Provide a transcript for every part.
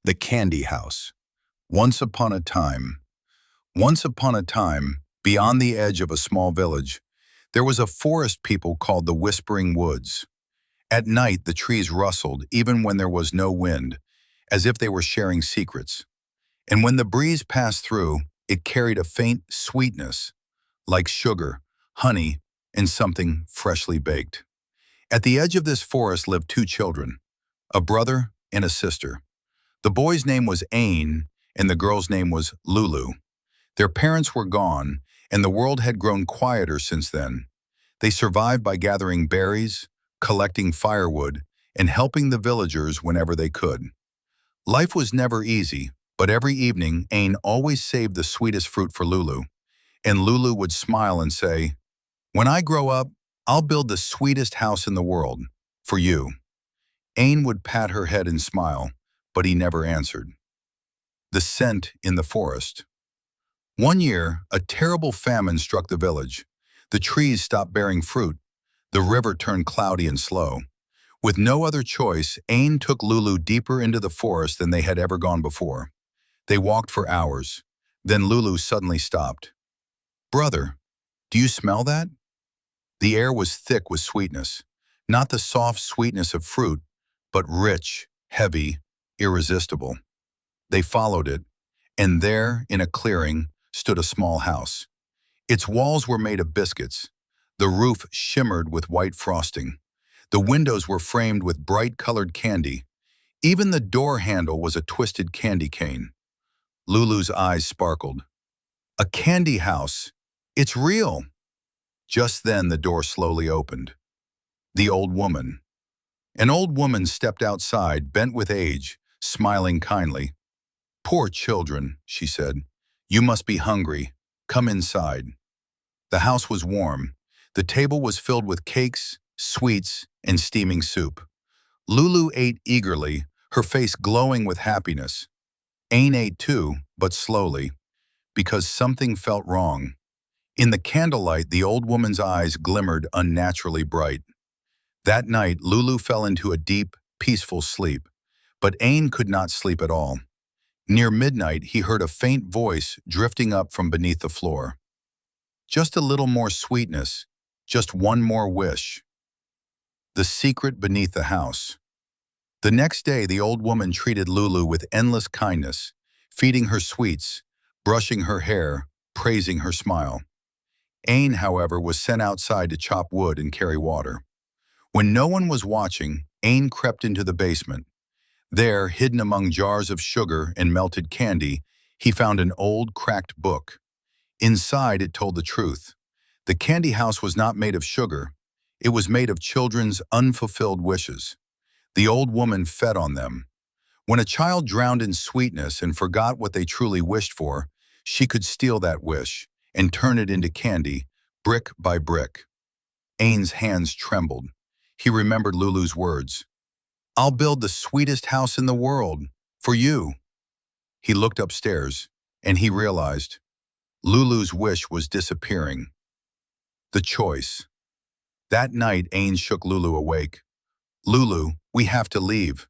The Candy House. Once upon a time, once upon a time, beyond the edge of a small village, there was a forest people called the Whispering Woods. At night, the trees rustled even when there was no wind, as if they were sharing secrets. And when the breeze passed through, it carried a faint sweetness, like sugar, honey, and something freshly baked. At the edge of this forest lived two children, a brother and a sister. The boy's name was Ain, and the girl's name was Lulu. Their parents were gone, and the world had grown quieter since then. They survived by gathering berries, collecting firewood, and helping the villagers whenever they could. Life was never easy, but every evening Ain always saved the sweetest fruit for Lulu, and Lulu would smile and say, "When I grow up, I'll build the sweetest house in the world, for you." Ain would pat her head and smile, but he never answered. The scent in the forest. One year, a terrible famine struck the village. The trees stopped bearing fruit. The river turned cloudy and slow. With no other choice, Ain took Lulu deeper into the forest than they had ever gone before. They walked for hours. Then Lulu suddenly stopped. "Brother, do you smell that?" The air was thick with sweetness, not the soft sweetness of fruit, but rich, heavy, irresistible. They followed it, and there, in a clearing, stood a small house. Its walls were made of biscuits. The roof shimmered with white frosting. The windows were framed with bright-colored candy. Even the door handle was a twisted candy cane. Lulu's eyes sparkled. "A candy house! It's real!" Just then the door slowly opened. The old woman. An old woman stepped outside, bent with age, smiling kindly. "Poor children," she said. "You must be hungry. Come inside." The house was warm. The table was filled with cakes, sweets, and steaming soup. Lulu ate eagerly, her face glowing with happiness. Ain ate too, but slowly, because something felt wrong. In the candlelight, the old woman's eyes glimmered unnaturally bright. That night, Lulu fell into a deep, peaceful sleep, but Ain could not sleep at all. Near midnight, he heard a faint voice drifting up from beneath the floor. "Just a little more sweetness, just one more wish." The secret beneath the house. The next day, the old woman treated Lulu with endless kindness, feeding her sweets, brushing her hair, praising her smile. Ain, however, was sent outside to chop wood and carry water. When no one was watching, Ain crept into the basement. There, hidden among jars of sugar and melted candy, he found an old, cracked book. Inside, it told the truth. The candy house was not made of sugar. It was made of children's unfulfilled wishes. The old woman fed on them. When a child drowned in sweetness and forgot what they truly wished for, she could steal that wish and turn it into candy, brick by brick. Ain's hands trembled. He remembered Lulu's words. "I'll build the sweetest house in the world, for you." He looked upstairs, and he realized Lulu's wish was disappearing. The choice. That night, Ain shook Lulu awake. "Lulu, we have to leave."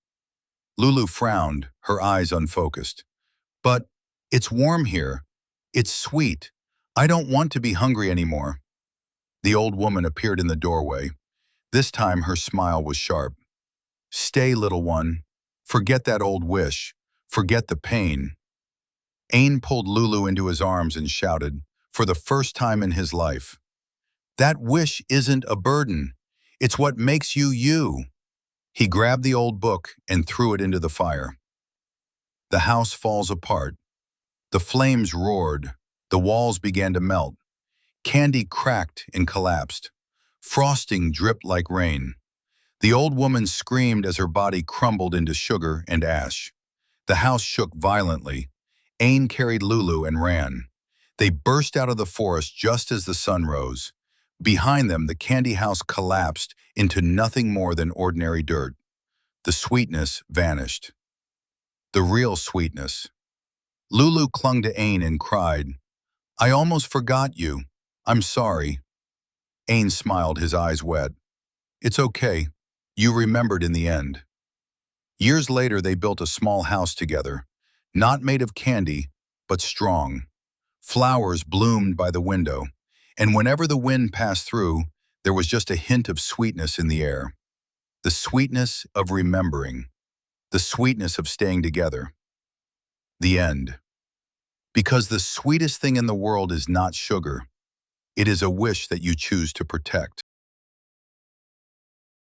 Lulu frowned, her eyes unfocused. "But it's warm here. It's sweet. I don't want to be hungry anymore." The old woman appeared in the doorway. This time her smile was sharp. "Stay, little one. Forget that old wish. Forget the pain." Ain pulled Lulu into his arms and shouted, for the first time in his life, "That wish isn't a burden. It's what makes you you." He grabbed the old book and threw it into the fire. The house falls apart. The flames roared. The walls began to melt. Candy cracked and collapsed. Frosting dripped like rain. The old woman screamed as her body crumbled into sugar and ash. The house shook violently. Ain carried Lulu and ran. They burst out of the forest just as the sun rose. Behind them, the candy house collapsed into nothing more than ordinary dirt. The sweetness vanished. The real sweetness. Lulu clung to Ain and cried, "I almost forgot you. I'm sorry." Ain smiled, his eyes wet. "It's okay. You remembered in the end." Years later, they built a small house together, not made of candy, but strong. Flowers bloomed by the window, and whenever the wind passed through, there was just a hint of sweetness in the air. The sweetness of remembering, the sweetness of staying together. The end. Because the sweetest thing in the world is not sugar. It is a wish that you choose to protect.